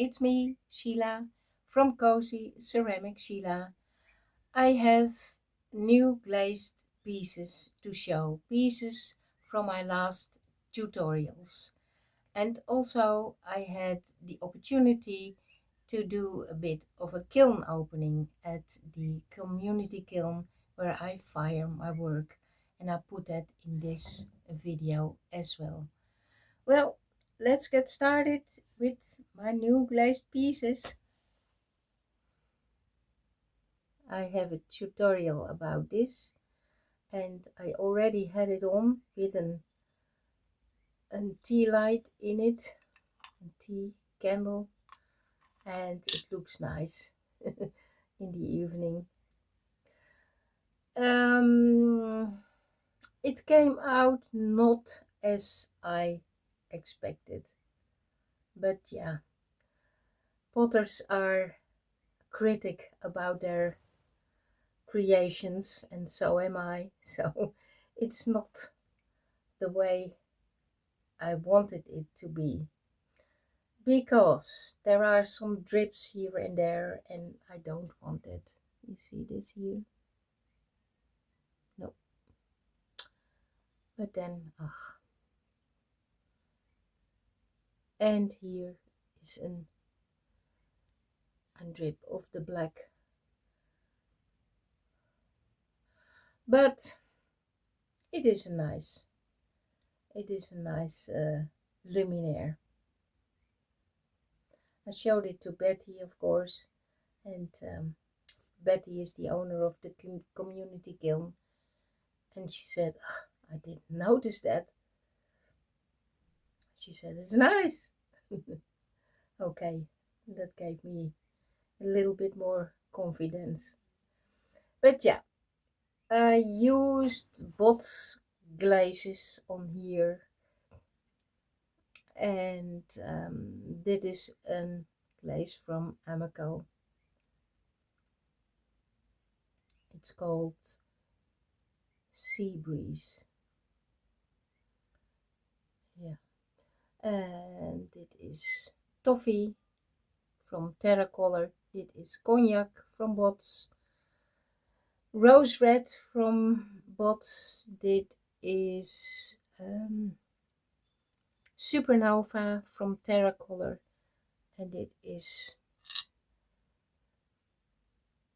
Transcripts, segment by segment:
it's me, Sheila, from Cozy Ceramic Sheila. I have new glazed pieces to show, pieces from my last tutorials. And also I had the opportunity to do a bit of a kiln opening at the community kiln where I fire my work, and I put that in this video as well. Well, let's get started with my new glazed pieces. I have a tutorial about this, and I already had it on with a tea light in it, a tea candle, and it looks nice in the evening. It came out not as I expected, but yeah, potters are critic about their creations, and so am I. So it's not the way I wanted it to be, because there are some drips here and there, and I don't want it. You see this here? No. But then, ugh. And here is a drip of the black. But it is a nice luminaire. I showed it to Betty, of course, and Betty is the owner of the community kiln, and she said, I didn't notice that. She said, it's nice. Okay, that gave me a little bit more confidence. But yeah, I used both glazes on here, and this is a glaze from Amaco. It's called Sea Breeze. Yeah, and it is toffee from Terracolor. It is cognac from Bots. Rose red from Bots. This is Supernova from Terracolor, and it is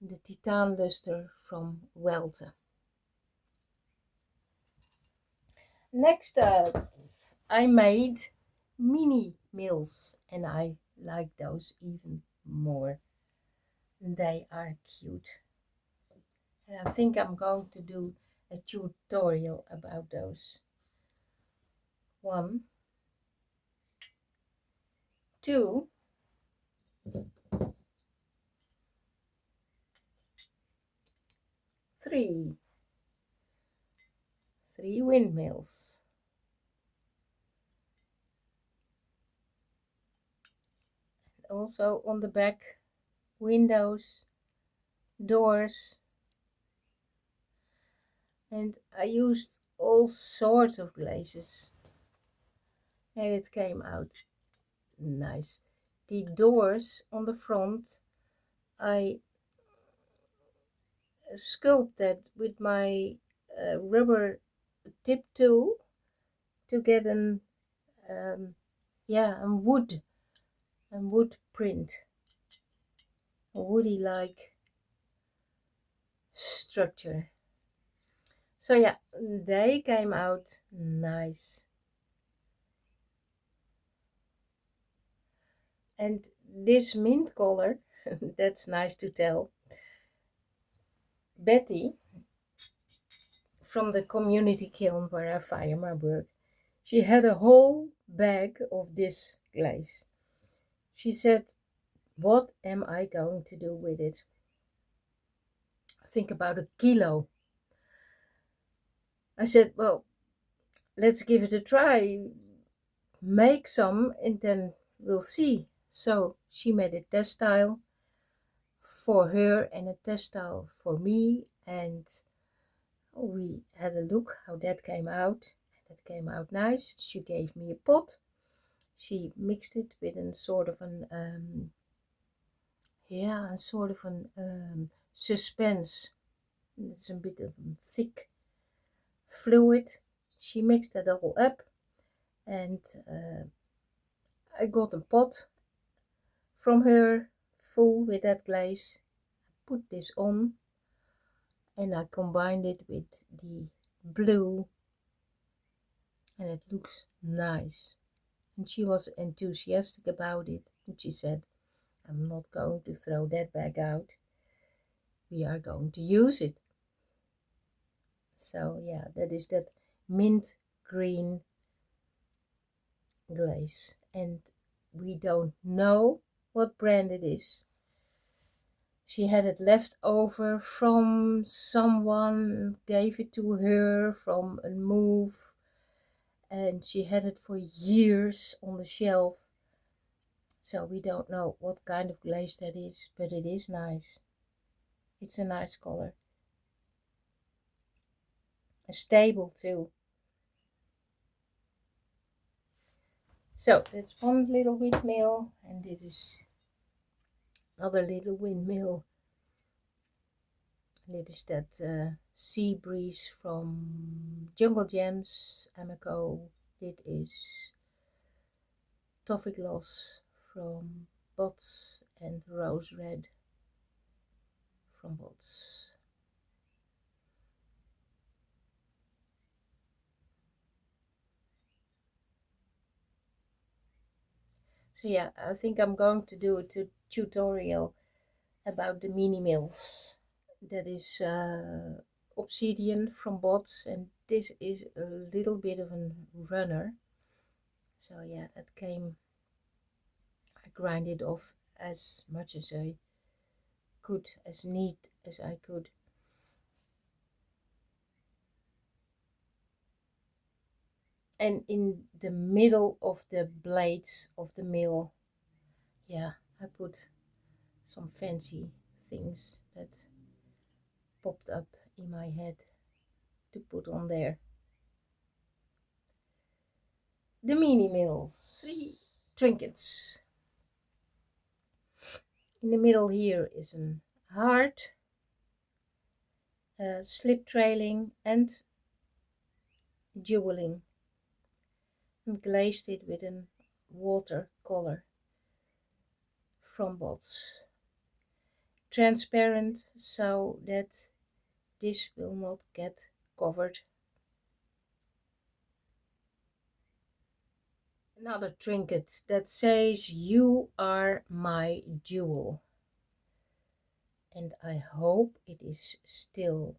the Titan Luster from Welte. Next up, I made mini mills, and I like those even more. They are cute, and I think I'm going to do a tutorial about those. 1, 2, 3 windmills. Also on the back, windows, doors, and I used all sorts of glazes, and it came out nice. The doors on the front I sculpted with my rubber tip tool to get an a wood print, a woody like structure. So yeah, they came out nice. And this mint color, that's nice to tell, Betty from the community kiln where I fire my work, she had a whole bag of this glaze. She said, what am I going to do with it? Think about a kilo. I said, well, let's give it a try. Make some and then we'll see. So she made a test style for her and a test style for me, and we had a look how that came out. That came out nice. She gave me a pot. She mixed it with a sort of an yeah, a sort of an suspense. It's a bit of a thick fluid. She mixed that all up, and I got a pot from her full with that glaze. Put this on, and I combined it with the blue, and it looks nice. And she was enthusiastic about it, and she said, I'm not going to throw that bag out. We are going to use it. So yeah, that is that mint green glaze, and we don't know what brand it is. She had it left over from someone, gave it to her from a move, and she had it for years on the shelf. So we don't know what kind of glaze that is, but it is nice. It's a nice color. And stable too. So that's one little windmill, and this is another little windmill. And it is that Sea Breeze from Jungle Gems, Ameco. It is Toffee Gloss from Bots and Rose Red from Bots. So yeah, I think I'm going to do a tutorial about the mini mills. That is obsidian from Bots, and this is a little bit of a runner. So yeah, that came, I grind it off as much as I could, as neat as I could. And in the middle of the blades of the mill, yeah, I put some fancy things that popped up in my head to put on there. The mini mills, 3 trinkets. In the middle here is an heart, slip trailing and jeweling, and glazed it with a watercolor from Bots. Transparent so that this will not get covered. Another trinket that says you are my jewel, and I hope it is still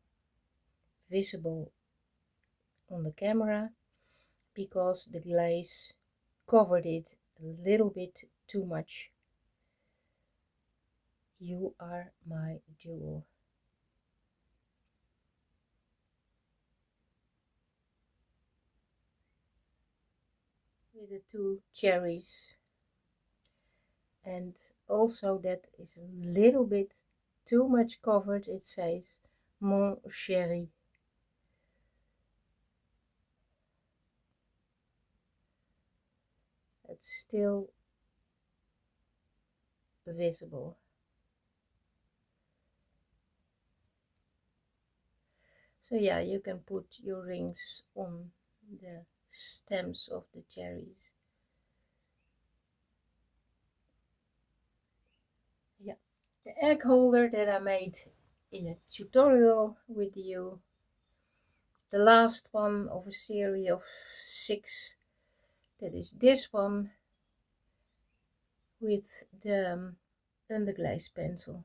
visible on the camera because the glaze covered it a little bit too much. You are my jewel. With the 2 cherries, and also that is a little bit too much covered. It says mon chéri. It's still visible. So yeah, you can put your rings on the stems of the cherries. Yeah, the egg holder that I made in a tutorial with you, the last one of a series of 6, that is this one with the underglaze pencil.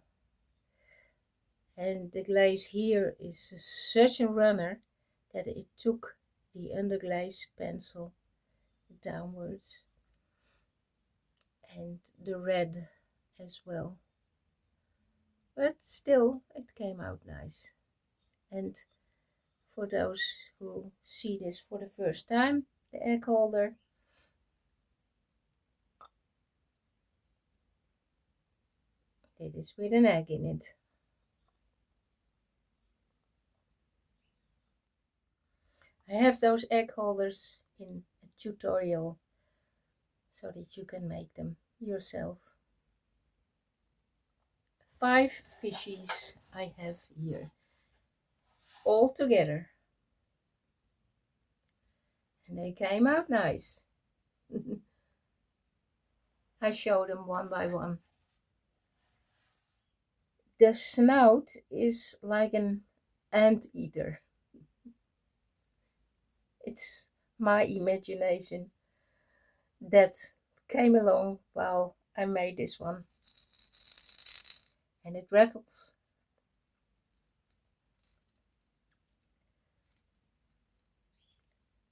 And the glaze here is such a runner that it took the underglaze pencil downwards, and the red as well. But still, it came out nice. And for those who see this for the first time, the egg holder, it is with an egg in it. I have those egg holders in a tutorial so that you can make them yourself. 5 fishies I have here, all together, and they came out nice. I show them one by one. The snout is like an anteater. It's my imagination that came along while I made this one, and it rattles.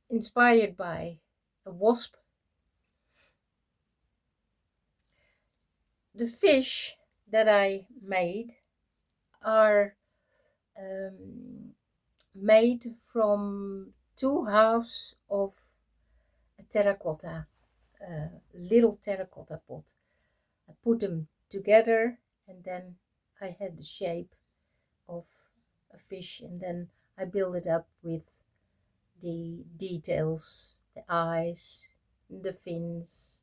Inspired by a wasp. The fish that I made are made from 2 halves of a terracotta, little terracotta pot. I put them together, and then I had the shape of a fish, and then I build it up with the details, the eyes, the fins,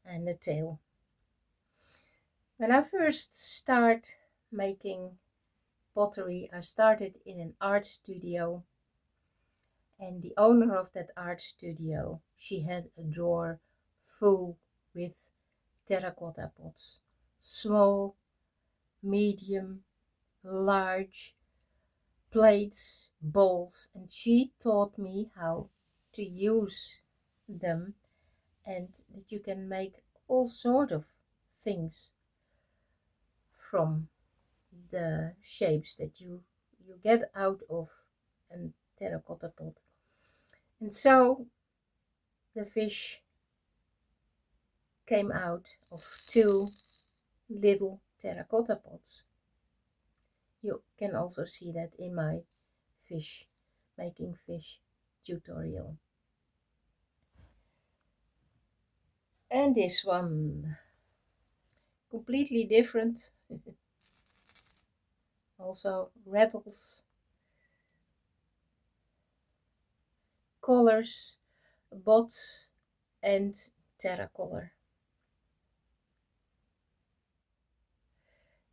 and the tail. When I first start making pottery, I started in an art studio, and the owner of that art studio, she had a drawer full with terracotta pots, small, medium, large, plates, bowls, and she taught me how to use them, and that you can make all sort of things from the shapes that you get out of a terracotta pot. And so the fish came out of 2 little terracotta pots. You can also see that in my making fish tutorial. And this one, completely different. Also rattles, colors, bots, and terracolor.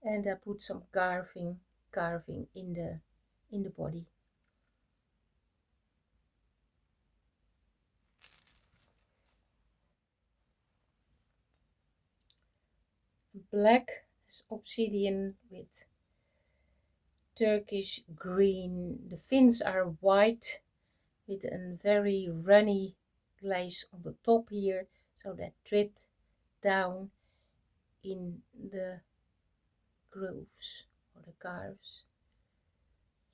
And I put some carving in the body. Black is obsidian with Turkish green. The fins are white with a very runny glaze on the top here, so that dripped down in the grooves or the carves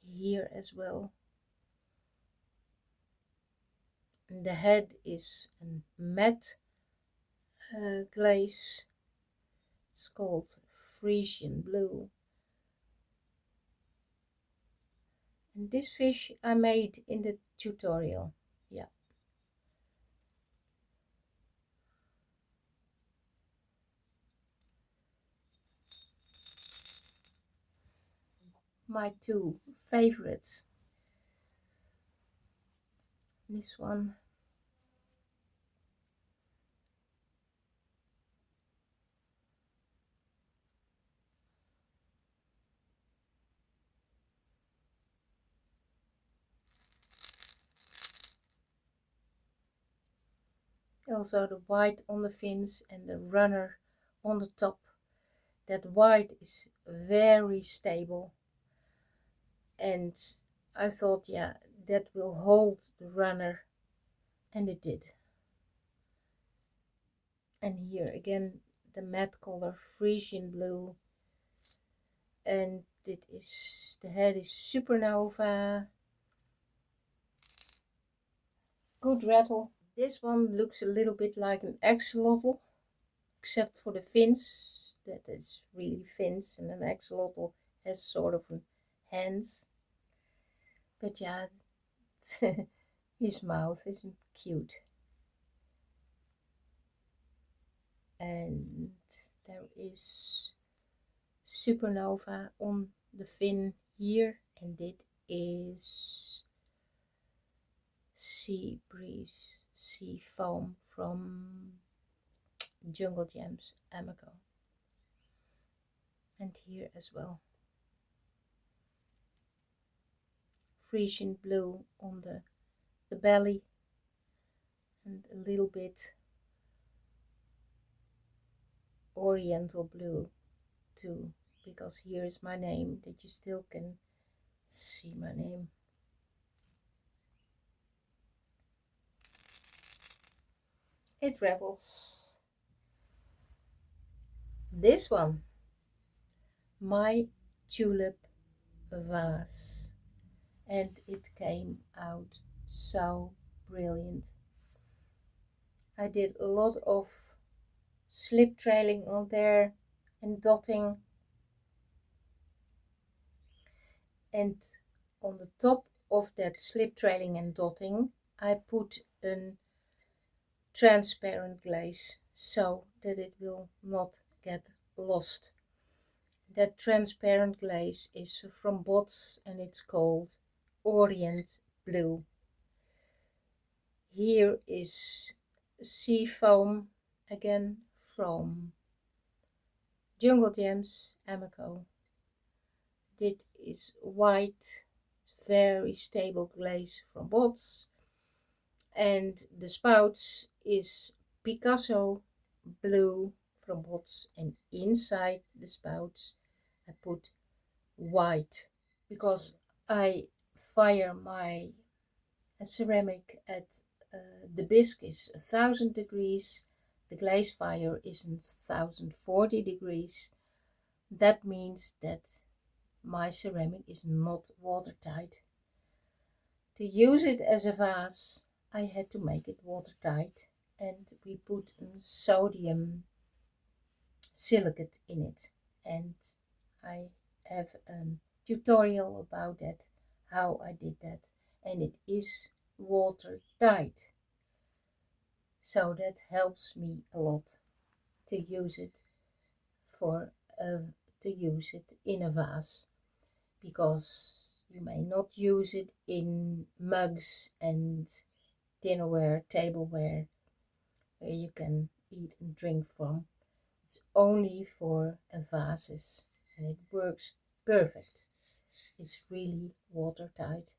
here as well. And the head is a matte glaze. It's called Frisian blue. And this fish I made in the tutorial. Yeah. My 2 favorites. This one. Also the white on the fins and the runner on the top. That white is very stable, and I thought, yeah, that will hold the runner, and it did. And here again the matte color Frisian blue, and the head is supernova. Good rattle. This one looks a little bit like an axolotl, except for the fins. That is really fins, and an axolotl has sort of hands. But yeah, his mouth isn't cute. And there is supernova on the fin here, and it is sea breeze. sea foam from Jungle Gems Amico. And here as well. Frisian blue on the belly, and a little bit oriental blue too, because here is my name, that you still can see my name. It rattles. This one, my tulip vase, and it came out so brilliant. I did a lot of slip trailing on there and dotting, and on the top of that slip trailing and dotting I put a transparent glaze so that it will not get lost. That transparent glaze is from Bots and it's called Orient Blue. Here is sea foam again from Jungle Gems Amico. Dit is white, very stable glaze from Bots, and the spouts is Picasso blue from Bots, and inside the spouts I put white because I fire my ceramic at the bisque is 1000 degrees, the glaze fire is 1040 degrees. That means that my ceramic is not watertight. To use it as a vase, I had to make it watertight, and we put a sodium silicate in it, and I have a tutorial about that, how I did that, and it is watertight, so that helps me a lot to use it in a vase, because you may not use it in mugs and dinnerware, tableware, where you can eat and drink from. It's only for vases, and it works perfect. It's really watertight.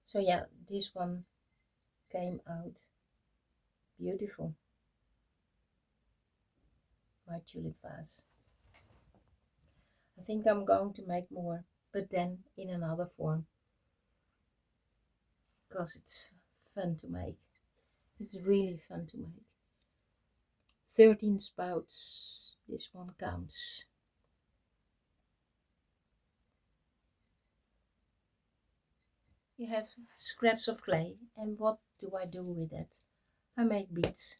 So yeah, this one came out beautiful. My tulip vase. I think I'm going to make more, but then in another form, because it's fun to make. It's really fun to make. 13 spouts, this one counts. You have scraps of clay, and what do I do with it? I make beads.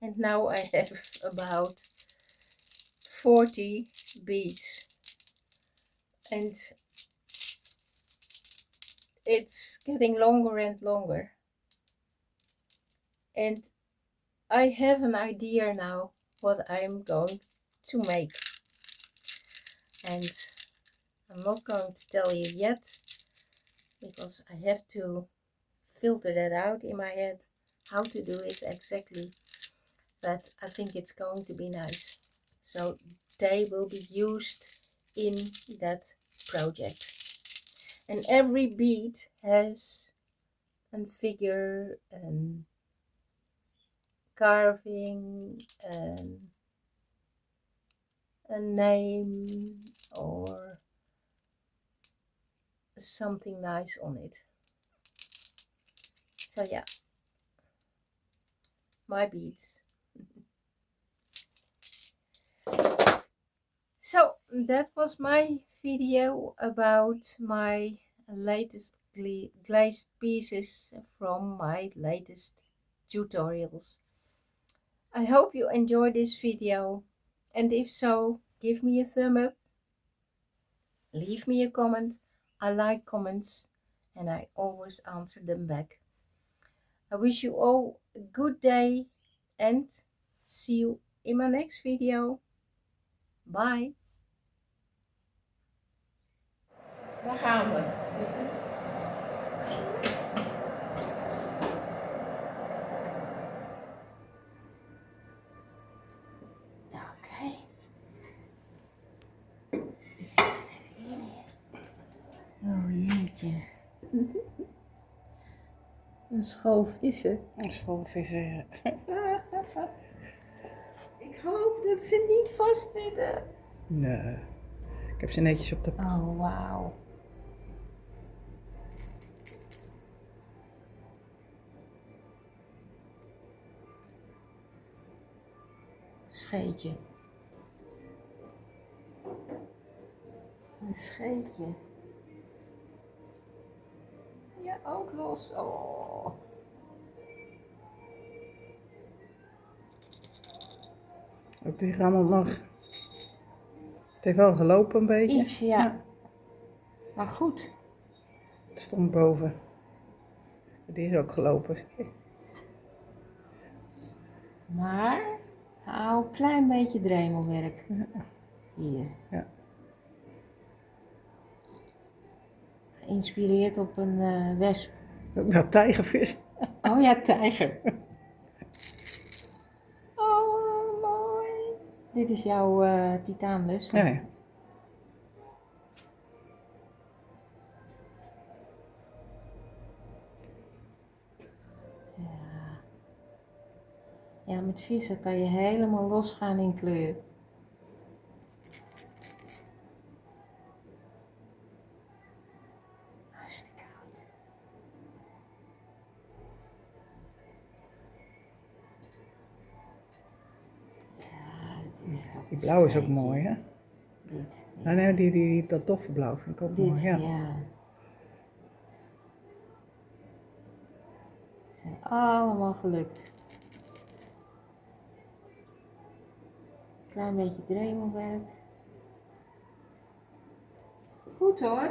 And now I have about 40 beads, and it's getting longer and longer. And I have an idea now what I'm going to make, and I'm not going to tell you yet because I have to filter that out in my head how to do it exactly, but I think it's going to be nice, so they will be used in that project. And every bead has a figure and carving and a name or something nice on it. So yeah, my beads. So that was my video about my latest glazed pieces from my latest tutorials. I hope you enjoyed this video, and if so, give me a thumb up, leave me a comment. I like comments and I always answer them back. I wish you all a good day and see you in my next video. Bye. Daar gaan we. scheetje. Een school vissen. Een schoolvissen, ja. Ik hoop dat ze niet vastzitten. Nee, ik heb ze netjes op de... Oh, wauw. Scheetje. Een scheetje. Ja, ook los. Oh. Ook die rammelt nog. Het heeft wel gelopen een beetje. Iets, ja. Maar goed. Het stond boven. Die is ook gelopen. Maar hou een klein beetje dremelwerk. Ja. Hier. Ja. Geïnspireerd op een wesp. Dat tijgervis. Oh ja, tijger. Oh, mooi. Dit is jouw titaanlust. Ja, ja. Ja, met vissen kan je helemaal losgaan in kleur. Hartstikke goed. Ja, dit is ook Die blauw is ook scheetje. mooi, hè? Dit. Ja. Nee, dat doffe blauw vind ik ook Dit, mooi. Ja. ja. Ze zijn allemaal gelukt. Klein beetje dremelwerk. Goed hoor.